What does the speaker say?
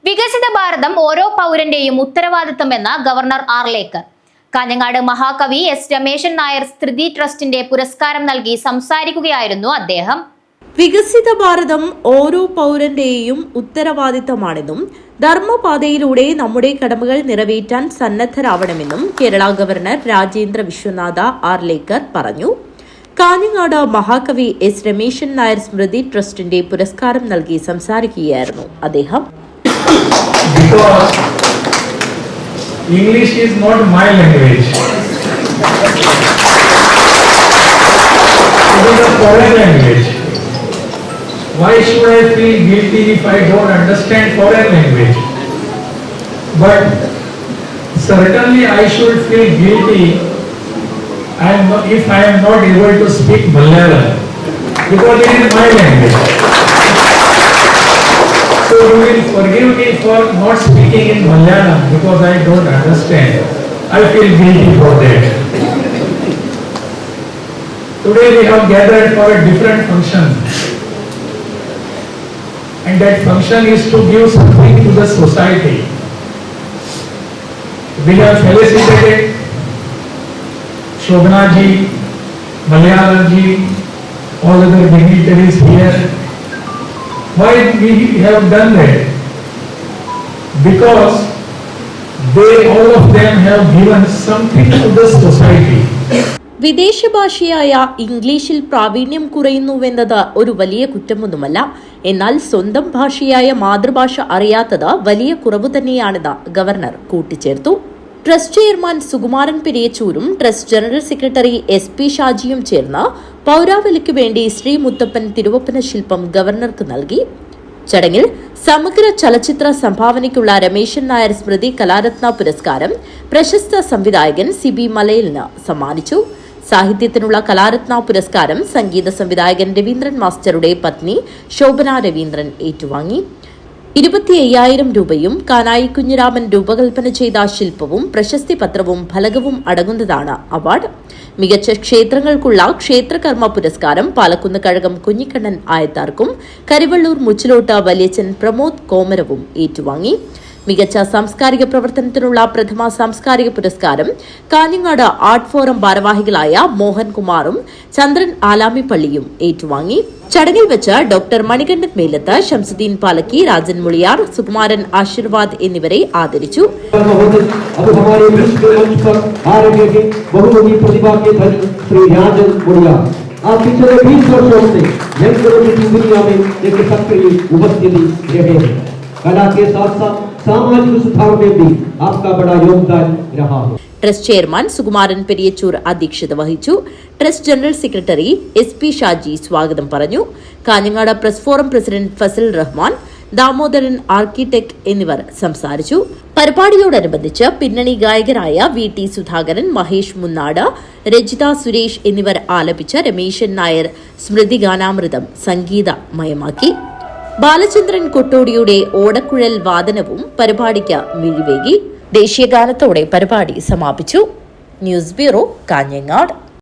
വികസിത ഭാരതം ഓരോ പൗരന്റെയും ഉത്തരവാദിത്തമെന്ന ഗവർണർ ആർലേക്കർ. കാഞ്ഞങ്ങാട് മഹാകവി എസ് രമേശൻ നായർ സ്മൃതി ട്രസ്റ്റിന്റെ പുരസ്കാരം നൽകി സംസാരിക്കുകയായിരുന്നു അദ്ദേഹം. വികസിത ഭാരതം ഓരോ പൗരന്റെയും ഉത്തരവാദിത്തമാണെന്നും ധർമ്മപാതയിലൂടെ നമ്മുടെ കടമകൾ നിറവേറ്റാൻ സന്നദ്ധരാവണമെന്നും കേരള ഗവർണർ രാജേന്ദ്ര വിശ്വനാഥ ആർലേക്കർ പറഞ്ഞു. കാഞ്ഞങ്ങാട് മഹാകവി എസ് രമേശൻ നായർ സ്മൃതി ട്രസ്റ്റിന്റെ പുരസ്കാരം നൽകി സംസാരിക്കുകയായിരുന്നു അദ്ദേഹം. Because English is not my language. It is a foreign language. Why should I feel guilty if I don't understand foreign language? But certainly I should feel guilty if I am not able to speak Malayalam, because it is my language. So you will forgive me for not speaking in Malayalam because I don't understand. I feel guilty for that. Today we have gathered for a different function, and that function is to give something to the society. We have felicitated Shobhana ji, Malayalam ji, all other dignitaries here. Why we have done that? Because all of them have given something to the society. വിദേശ ഭാഷയായ ഇംഗ്ലീഷിൽ പ്രാവീണ്യം കുറയുന്നുവെന്നത് ഒരു വലിയ കുറ്റമൊന്നുമല്ല. എന്നാൽ സ്വന്തം ഭാഷയായ മാതൃഭാഷ അറിയാത്തത് വലിയ കുറവ് തന്നെയാണെന്ന് ഗവർണർ കൂട്ടിച്ചേർത്തു. ട്രസ്റ്റ് ചെയർമാൻ സുകുമാരൻ പെരിയച്ചൂരും ട്രസ്റ്റ് ജനറൽ സെക്രട്ടറി SP ഷാജിയും ചേർന്ന് പൗരാവലിക്ക് വേണ്ടി ശ്രീ മുത്തപ്പൻ തിരുവപ്പന ശില്പം ഗവർണർക്ക് നൽകി. ചടങ്ങിൽ സമഗ്ര ചലച്ചിത്ര സംഭാവനയ്ക്കുള്ള രമേശൻ നായർ സ്മൃതി കലാരത്ന പുരസ്കാരം പ്രശസ്ത സംവിധായകൻ CB മലയിലിന് സമ്മാനിച്ചു. സാഹിത്യത്തിനുള്ള കലാരത്ന പുരസ്കാരം സംഗീത സംവിധായകൻ രവീന്ദ്രൻ മാസ്റ്ററുടെ പത്നി ശോഭന രവീന്ദ്രൻ ഏറ്റുവാങ്ങി. 25,000 രൂപയും കാനായി കുഞ്ഞിരാമൻ രൂപകൽപ്പന ചെയ്ത ശില്പവും പ്രശസ്തി പത്രവും ഫലകവും അടങ്ങുന്നതാണ് അവാർഡ്. മികച്ച ക്ഷേത്രങ്ങൾക്കുള്ള ക്ഷേത്രകർമ്മ പുരസ്കാരം പാലക്കുന്ന് കഴകം കുഞ്ഞിക്കണ്ണൻ ആയത്താർക്കും കരിവള്ളൂർ മുച്ചിലോട്ട് വലിയച്ചൻ പ്രമോദ് കോമരവും ഏറ്റുവാങ്ങി. മികച്ച സാംസ്കാരിക പ്രവർത്തനത്തിനുള്ള പ്രഥമ സാംസ്കാരിക പുരസ്കാരം കാഞ്ഞങ്ങാട് ആർട്ട് ഫോറം ഭാരവാഹികളായ മോഹൻകുമാറും ചന്ദ്രൻ ആലാമിപ്പള്ളിയും ഏറ്റുവാങ്ങി. ചടങ്ങിൽ വെച്ച് ഡോക്ടർ മണികണ്ഠൻ മേലത്ത്, ഷംസുദ്ദീൻ പാലക്കി, രാജൻ മുളിയാർ, സുകുമാരൻ ആശീർവാദ് എന്നിവരെ ആദരിച്ചു. आप पिछले 20 वर्षों से यंत्रों की दुनिया में एक सक्रिय उपस्थिति रहे हैं। कला के साथ साथ सामाजिक सुधार में भी आपका बड़ा योगदान रहा है. ട്രസ്റ്റ് ചെയർമാൻ സുകുമാരൻ പെരിയച്ചൂർ അധ്യക്ഷത വഹിച്ചു. Trust general secretary SP Shaji സ്വാഗതം പറഞ്ഞു. Kanhangad press forum president Fazal Rahman, Damodaran architect എന്നിവർ സംസാരിച്ചു. പരിപാടിയോടനുബന്ധിച്ച് പിന്നണി ഗായകരായ VT സുധാകരൻ, മഹേഷ് മുന്നാട്, രജിത സുരേഷ് എന്നിവർ ആലപിച്ച രമേശൻ നായർ സ്മൃതി ഗാനാമൃതം സംഗീതമയമാക്കി. ബാലചന്ദ്രൻ കൊട്ടോടിയുടെ ഓടക്കുഴൽ വാദനവും പരിപാടിക്ക് മിഴിവേകി. ദേശീയഗാനത്തോടെ പരിപാടി സമാപിച്ചു. News bureau, Kanhangad.